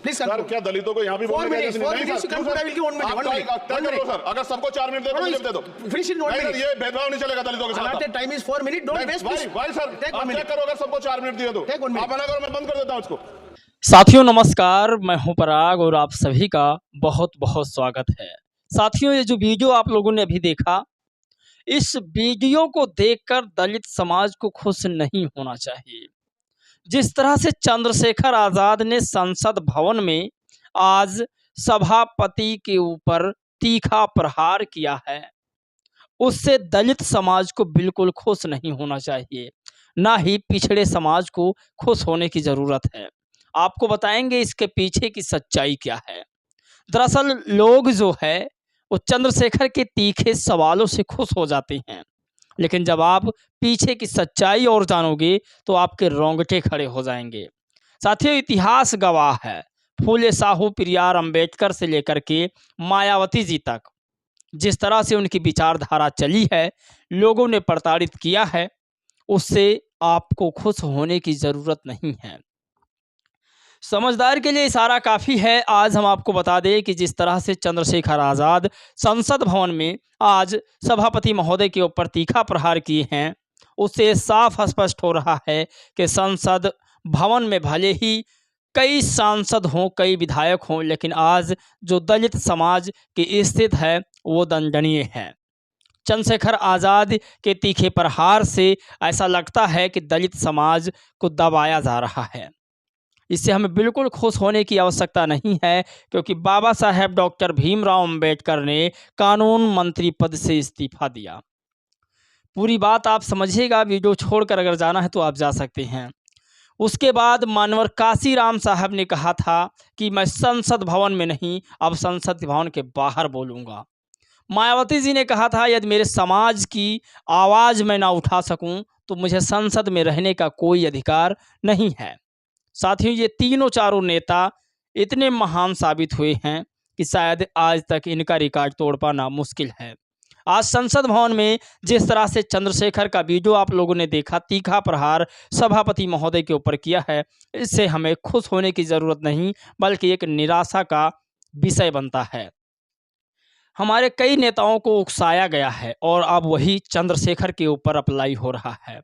Please sir क्या दलितों को यहाँ भी बोलने की इजाजत नहीं? नहीं सर, क्यों सर? आप तय कर दो सर, अगर सबको 4 मिनट दे तो मुझे दे दो। फिनिश इन 1 नहीं सर, मिनट। ये भेदभाव नहीं चलेगा दलितों के साथ। Time is 4 minute, don't waste. भाई सर, आप चेक करो, अगर सबको 4 मिनट दिए तो Take 1 minute. आप मना करो, मैं बंद कर देता हूँ इसको। साथियों नमस्कार, मैं हूं पराग और आप सभी का बहुत बहुत स्वागत है। साथियों, ये जो वीडियो आप लोगों ने अभी देखा, इस वीडियो को देखकर दलित समाज को खुश नहीं होना चाहिए। जिस तरह से चंद्रशेखर आज़ाद ने संसद भवन में आज सभापति के ऊपर तीखा प्रहार किया है, उससे दलित समाज को बिल्कुल खुश नहीं होना चाहिए, ना ही पिछड़े समाज को खुश होने की ज़रूरत है। आपको बताएंगे इसके पीछे की सच्चाई क्या है। दरअसल लोग जो है वो चंद्रशेखर के तीखे सवालों से खुश हो जाते हैं, लेकिन जब आप पीछे की सच्चाई और जानोगे तो आपके रोंगटे खड़े हो जाएंगे। साथियों, इतिहास गवाह है, फूले साहू पेरियार अंबेडकर से लेकर के मायावती जी तक जिस तरह से उनकी विचारधारा चली है, लोगों ने प्रताड़ित किया है, उससे आपको खुश होने की ज़रूरत नहीं है। समझदार के लिए इशारा काफ़ी है। आज हम आपको बता दें कि जिस तरह से चंद्रशेखर आज़ाद संसद भवन में आज सभापति महोदय के ऊपर तीखा प्रहार किए हैं, उससे साफ स्पष्ट हो रहा है कि संसद भवन में भले ही कई सांसद हों, कई विधायक हों, लेकिन आज जो दलित समाज की स्थिति है वो दंडनीय है। चंद्रशेखर आज़ाद के तीखे प्रहार से ऐसा लगता है कि दलित समाज को दबाया जा रहा है। इससे हमें बिल्कुल खुश होने की आवश्यकता नहीं है, क्योंकि बाबा साहेब डॉक्टर भीमराव अंबेडकर ने कानून मंत्री पद से इस्तीफा दिया। पूरी बात आप समझिएगा, वीडियो छोड़कर अगर जाना है तो आप जा सकते हैं। उसके बाद मानवर काशीराम साहब ने कहा था कि मैं संसद भवन में नहीं, अब संसद भवन के बाहर बोलूँगा। मायावती जी ने कहा था यदि मेरे समाज की आवाज़ मैं ना उठा सकूं तो मुझे संसद में रहने का कोई अधिकार नहीं है। साथियों, ये तीनों चारों नेता इतने महान साबित हुए हैं कि शायद आज तक इनका रिकॉर्ड तोड़ पाना मुश्किल है। आज संसद भवन में जिस तरह से चंद्रशेखर का वीडियो आप लोगों ने देखा, तीखा प्रहार सभापति महोदय के ऊपर किया है, इससे हमें खुश होने की ज़रूरत नहीं बल्कि एक निराशा का विषय बनता है। हमारे कई नेताओं को उकसाया गया है और अब वही चंद्रशेखर के ऊपर अप्लाई हो रहा है।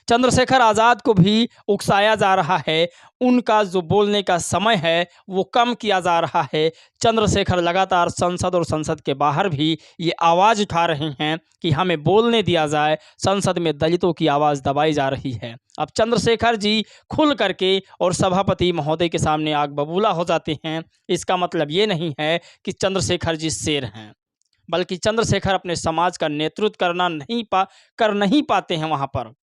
चंद्रशेखर आज़ाद को भी उकसाया जा रहा है, उनका जो बोलने का समय है वो कम किया जा रहा है। चंद्रशेखर लगातार संसद और संसद के बाहर भी ये आवाज़ उठा रहे हैं कि हमें बोलने दिया जाए, संसद में दलितों की आवाज़ दबाई जा रही है। अब चंद्रशेखर जी खुल करके और सभापति महोदय के सामने आग बबूला हो जाते हैं। इसका मतलब ये नहीं है कि चंद्रशेखर जी शेर हैं, बल्कि चंद्रशेखर अपने समाज का नेतृत्व कर नहीं पाते हैं, वहाँ पर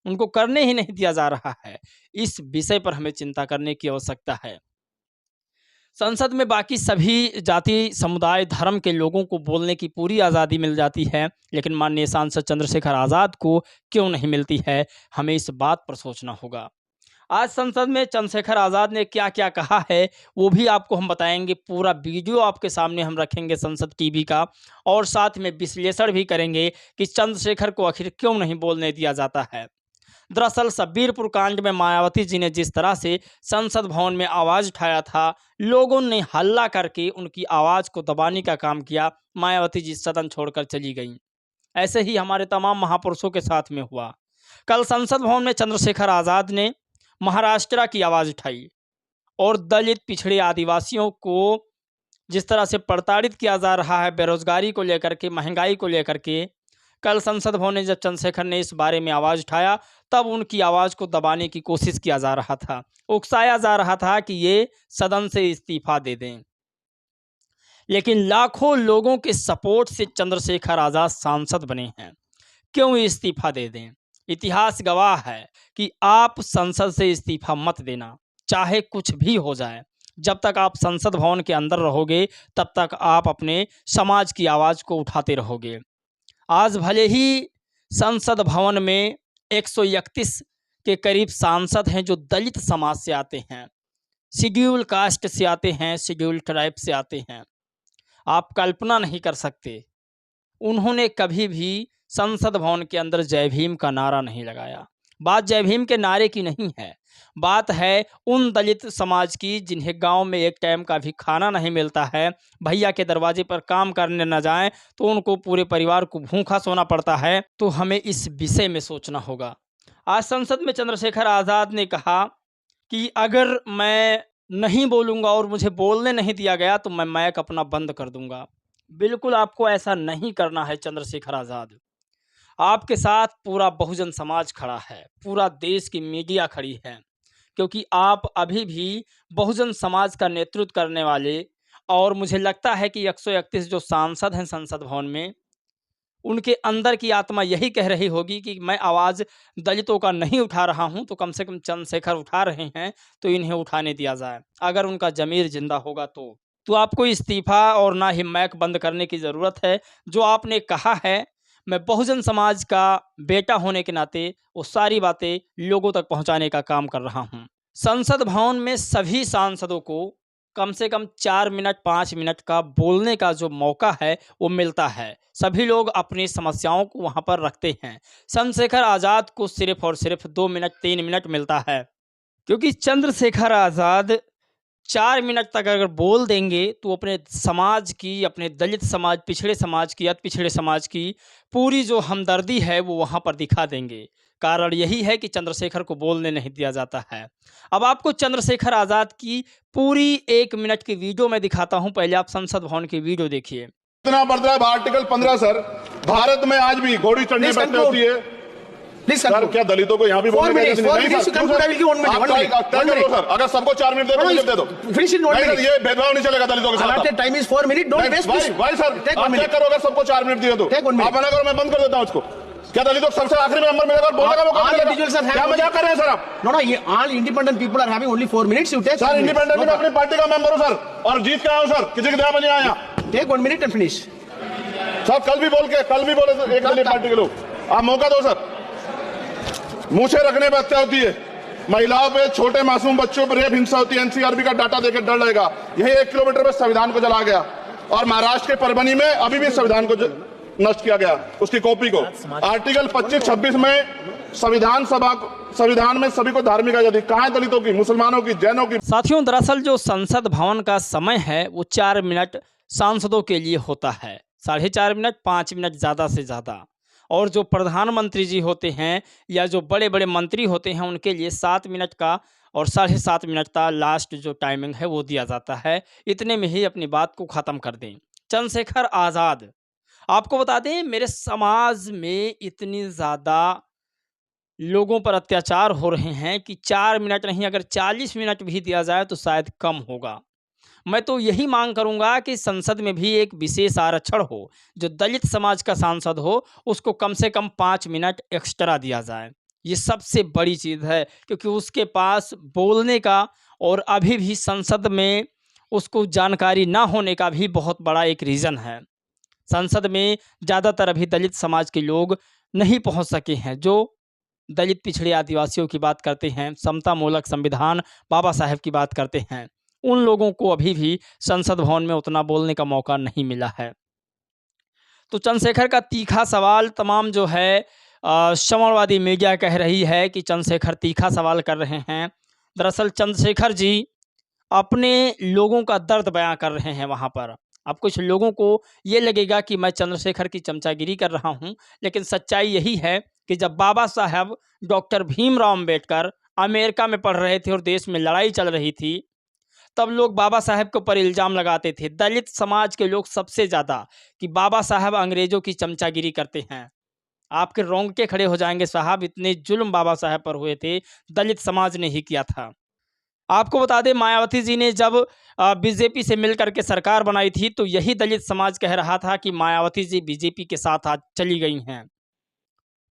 उनको करने ही नहीं दिया जा रहा है। इस विषय पर हमें चिंता करने की आवश्यकता है। संसद में बाकी सभी जाति, समुदाय, धर्म के लोगों को बोलने की पूरी आज़ादी मिल जाती है, लेकिन माननीय सांसद चंद्रशेखर आज़ाद को क्यों नहीं मिलती है, हमें इस बात पर सोचना होगा। आज संसद में चंद्रशेखर आज़ाद ने क्या क्या कहा है वो भी आपको हम बताएंगे। पूरा वीडियो आपके सामने हम रखेंगे संसद टीवी का, और साथ में विश्लेषण भी करेंगे कि चंद्रशेखर को आखिर क्यों नहीं बोलने दिया जाता है। दरअसल सब्बीरपुर कांड में मायावती जी ने जिस तरह से संसद भवन में आवाज़ उठाया था, लोगों ने हल्ला करके उनकी आवाज़ को दबाने का काम किया। मायावती जी सदन छोड़कर चली गईं। ऐसे ही हमारे तमाम महापुरुषों के साथ में हुआ। कल संसद भवन में चंद्रशेखर आज़ाद ने महाराष्ट्र की आवाज़ उठाई और दलित, पिछड़े, आदिवासियों को जिस तरह से प्रताड़ित किया जा रहा है बेरोजगारी को लेकर के, महंगाई को लेकर के, कल संसद भवन में जब चंद्रशेखर ने इस बारे में आवाज़ उठाया तब उनकी आवाज़ को दबाने की कोशिश किया जा रहा था, उकसाया जा रहा था कि ये सदन से इस्तीफा दे दें। लेकिन लाखों लोगों के सपोर्ट से चंद्रशेखर आज़ाद सांसद बने हैं, क्यों इस्तीफा दे दें? इतिहास गवाह है कि आप संसद से इस्तीफा मत देना, चाहे कुछ भी हो जाए। जब तक आप संसद भवन के अंदर रहोगे तब तक आप अपने समाज की आवाज़ को उठाते रहोगे। आज भले ही संसद भवन में 131 के करीब सांसद हैं जो दलित समाज से आते हैं, शेड्यूल कास्ट से आते हैं, शेड्यूल ट्राइब से आते हैं। आप कल्पना नहीं कर सकते, उन्होंने कभी भी संसद भवन के अंदर जय भीम का नारा नहीं लगाया। बात जय भीम के नारे की नहीं है, बात है उन दलित समाज की जिन्हें गांव में एक टाइम का भी खाना नहीं मिलता है, भैया के दरवाजे पर काम करने न जाएं तो उनको पूरे परिवार को भूखा सोना पड़ता है। तो हमें इस विषय में सोचना होगा। आज संसद में चंद्रशेखर आज़ाद ने कहा कि अगर मैं नहीं बोलूँगा और मुझे बोलने नहीं दिया गया तो मैं माइक अपना बंद कर दूंगा। बिल्कुल आपको ऐसा नहीं करना है चंद्रशेखर आज़ाद। आपके साथ पूरा बहुजन समाज खड़ा है, पूरा देश की मीडिया खड़ी है, क्योंकि आप अभी भी बहुजन समाज का नेतृत्व करने वाले, और मुझे लगता है कि 131 जो सांसद हैं संसद भवन में, उनके अंदर की आत्मा यही कह रही होगी कि मैं आवाज़ दलितों का नहीं उठा रहा हूं तो कम से कम चंद्रशेखर उठा रहे हैं तो इन्हें उठाने दिया जाए, अगर उनका ज़मीर जिंदा होगा तो आपको इस्तीफा और ना ही माइक बंद करने की ज़रूरत है। जो आपने कहा है, मैं बहुजन समाज का बेटा होने के नाते वो सारी बातें लोगों तक पहुंचाने का काम कर रहा हूं। संसद भवन में सभी सांसदों को कम से कम 4 मिनट 5 मिनट का बोलने का जो मौका है वो मिलता है। सभी लोग अपनी समस्याओं को वहां पर रखते हैं। चंद्रशेखर आज़ाद को सिर्फ और सिर्फ 2 मिनट 3 मिनट मिलता है, क्योंकि चंद्रशेखर आज़ाद 4 मिनट तक अगर बोल देंगे तो अपने समाज की, अपने दलित समाज, पिछड़े समाज की, अति पिछड़े समाज की पूरी जो हमदर्दी है वो वहाँ पर दिखा देंगे। कारण यही है कि चंद्रशेखर को बोलने नहीं दिया जाता है। अब आपको चंद्रशेखर आज़ाद की पूरी 1 मिनट की वीडियो मैं दिखाता हूँ। पहले आप संसद भवन की वीडियो देखिए। इतना बढ़ रहा है आर्टिकल 15 सर, भारत में आज भी घोड़ी चढ़ने बैठने होती है। सर क्या दलितों को यहाँ भी बोलने का नहीं? सर अगर सबको 4 मिनट दे दो मुझे दे दो। ये भेदभाव नहीं चलेगा दलितों के साथ। Time is 4 minute, don't waste. भाई सर आप चेक करो, अगर सबको 4 मिनट दिए तो आप मना करो, मैं बंद कर देता हूँ इसको। क्या दलितों को सबसे आखिरी में नंबर मिलेगा और बोलने का मौका मिलेगा? क्या मजाक कर रहे हैं सर आप? नो ये all independent people are having only 4 minutes. You take sir independent में अपनी पार्टी का मेंबर हूं सर और जीत के आया हूं सर, किसी की दया में नहीं आया। Take 1 minute and finish. Sir कल भी बोले सर एक दलित पार्टी के लोग, आप मौका दो सर। मूछे रखने पर हत्या होती है, महिलाओं पे, छोटे मासूम बच्चों पर रेप हिंसा होती है। एनसीआरबी का डाटा देकर डर लगेगा। यही 1 किलोमीटर में संविधान को जला गया और महाराष्ट्र के परभनी में अभी भी संविधान को नष्ट किया गया, उसकी कॉपी को। आर्टिकल 25-26 में संविधान में सभी को धार्मिक आजादी, कहाँ है दलितों की, मुसलमानों की, जैनों की? साथियों, दरअसल जो संसद भवन का समय है वो 4 मिनट सांसदों के लिए होता है, 4.5 मिनट 5 मिनट ज़्यादा से ज़्यादा। और जो प्रधानमंत्री जी होते हैं या जो बड़े बड़े मंत्री होते हैं उनके लिए 7 मिनट का और 7.5 मिनट का लास्ट जो टाइमिंग है वो दिया जाता है। इतने में ही अपनी बात को ख़त्म कर दें। चंद्रशेखर आज़ाद, आपको बता दें मेरे समाज में इतनी ज़्यादा लोगों पर अत्याचार हो रहे हैं कि 4 मिनट नहीं, अगर 40 मिनट भी दिया जाए तो शायद कम होगा। मैं तो यही मांग करूंगा कि संसद में भी एक विशेष आरक्षण हो, जो दलित समाज का सांसद हो उसको कम से कम 5 मिनट एक्स्ट्रा दिया जाए। ये सबसे बड़ी चीज़ है, क्योंकि उसके पास बोलने का और अभी भी संसद में उसको जानकारी ना होने का भी बहुत बड़ा एक रीज़न है। संसद में ज़्यादातर अभी दलित समाज के लोग नहीं पहुंच सके हैं। जो दलित पिछड़े आदिवासियों की बात करते हैं, समता मूलक संविधान बाबा साहेब की बात करते हैं, उन लोगों को अभी भी संसद भवन में उतना बोलने का मौका नहीं मिला है। तो चंद्रशेखर का तीखा सवाल तमाम जो है श्रवणवादी मीडिया कह रही है कि चंद्रशेखर तीखा सवाल कर रहे हैं। दरअसल चंद्रशेखर जी अपने लोगों का दर्द बयां कर रहे हैं वहाँ पर। अब कुछ लोगों को ये लगेगा कि मैं चंद्रशेखर की चमचागिरी कर रहा हूँ, लेकिन सच्चाई यही है कि जब बाबा साहब डॉक्टर भीमराव अम्बेडकर अमेरिका में पढ़ रहे थे और देश में लड़ाई चल रही थी, तब लोग बाबा साहब के ऊपर इल्ज़ाम लगाते थे, दलित समाज के लोग सबसे ज़्यादा, कि बाबा साहब अंग्रेज़ों की चमचागिरी करते हैं। आपके रोंगटे खड़े हो जाएंगे साहब, इतने जुल्म बाबा साहब पर हुए थे, दलित समाज ने ही किया था। आपको बता दें मायावती जी ने जब बीजेपी से मिलकर के सरकार बनाई थी तो यही दलित समाज कह रहा था कि मायावती जी बीजेपी के साथ आज चली गई हैं।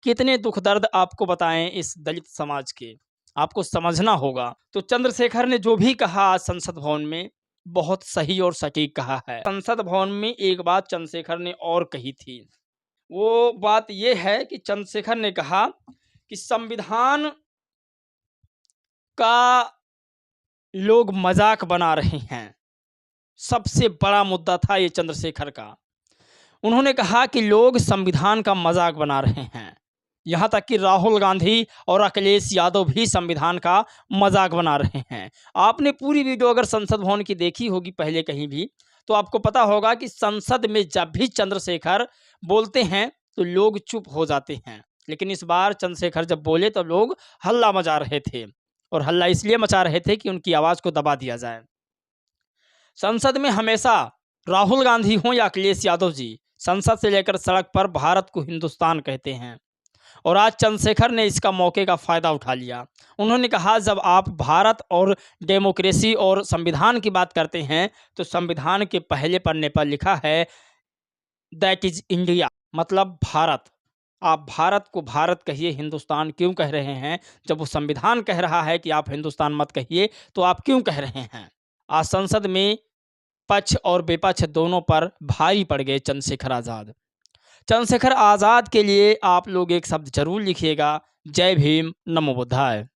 कितने दुख दर्द आपको बताएं इस दलित समाज के, आपको समझना होगा। तो चंद्रशेखर ने जो भी कहा आज संसद भवन में बहुत सही और सटीक कहा है। संसद भवन में एक बात चंद्रशेखर ने और कही थी, वो बात ये है कि चंद्रशेखर ने कहा कि संविधान का लोग मजाक बना रहे हैं। सबसे बड़ा मुद्दा था ये चंद्रशेखर का। उन्होंने कहा कि लोग संविधान का मजाक बना रहे हैं। यहाँ तक कि राहुल गांधी और अखिलेश यादव भी संविधान का मजाक बना रहे हैं। आपने पूरी वीडियो अगर संसद भवन की देखी होगी पहले कहीं भी, तो आपको पता होगा कि संसद में जब भी चंद्रशेखर बोलते हैं तो लोग चुप हो जाते हैं, लेकिन इस बार चंद्रशेखर जब बोले तो लोग हल्ला मचा रहे थे, और हल्ला इसलिए मचा रहे थे कि उनकी आवाज़ को दबा दिया जाए। संसद में हमेशा राहुल गांधी हों या अखिलेश यादव जी, संसद से लेकर सड़क पर भारत को हिंदुस्तान कहते हैं, और आज चंद्रशेखर ने इसका मौके का फ़ायदा उठा लिया। उन्होंने कहा जब आप भारत और डेमोक्रेसी और संविधान की बात करते हैं तो संविधान के पहले पन्ने पर लिखा है दैट इज़ इंडिया, मतलब भारत। आप भारत को भारत कहिए, हिंदुस्तान क्यों कह रहे हैं? जब वो संविधान कह रहा है कि आप हिंदुस्तान मत कहिए, तो आप क्यों कह रहे हैं? आज संसद में पक्ष और विपक्ष दोनों पर भारी पड़ गए चंद्रशेखर आज़ाद। चंद्रशेखर आज़ाद के लिए आप लोग एक शब्द जरूर लिखिएगा, जय भीम, नमो बुद्धाय।